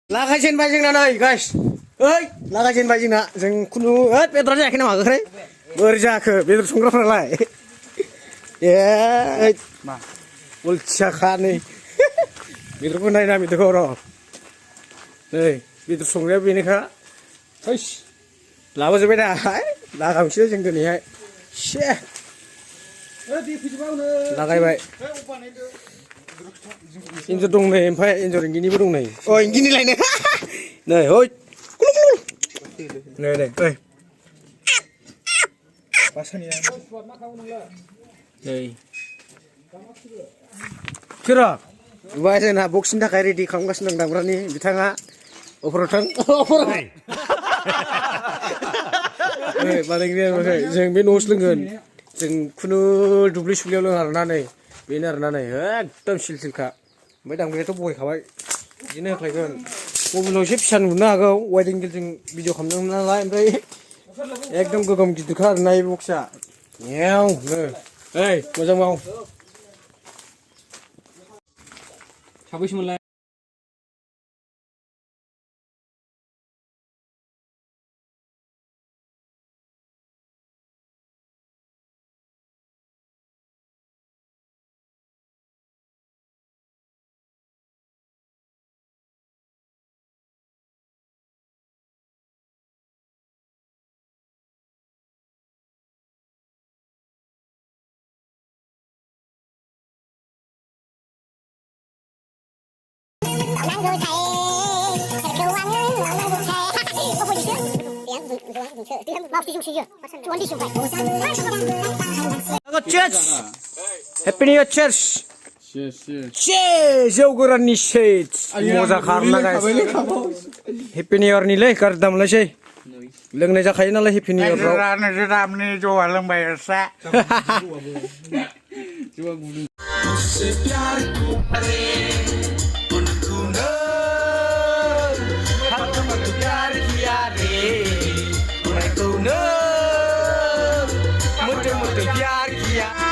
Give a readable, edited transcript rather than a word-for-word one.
लागासिनो बाय जोंना नै गाइस ओइ लागासिनो बाय जोंना जों खुनु ओइ बेदर जायाखै नामा ओरै बोरै जाखो बेदर संग्राफ्रालाय ए मा अलसियाखा नै बेदरखौ नायना बेदरखौ र' नै बेदर संग्राया बेनोखा हैस लाबोजोब्बाय दा लागामसै जों दिनैहाय से लागायबाय एन्जर दं नै ओमफ्राय एन्जर इंगिनिबो दं नै अ इंगिनिलायनो नै हय नै नै ओइ नै सोर ओमफ्राय जोंना बक्सनि थाखाय रेडि खालामगासिनो दं दामग्रानि बिथाङा अफराव थां बानायग्राया जों बे न'आवसो लोंगोन जों खुनु दुब्लि सुब्लियाव लोङा आरोना नै बेनो आरोना नै एकदम सिल सिलखा ओमफ्राय दामग्रायाथ' बहायखाबाय बिदिनो होख्लायगोन मबाइलाव एसे फिसा नुनो हागौ वाइड एंगेलजों भिडिअ खालामदोंमोन नालाय ओमफ्राय एकदम गोगोम गिदिरखा आरोना बे बक्सआ एव नो ओइ मोजां माव साबैसोमोनलाय Cheers! Happy New Year, cheers! Cheers! Jauh goranनि cheers! Moza karena guys. Happy New Year nilai kardam lah sih. लोंनाय जाखायो नालाय Happy New Year फ्राव रामनि जौआ लोंबाय एसे Mudah-mudah biar kia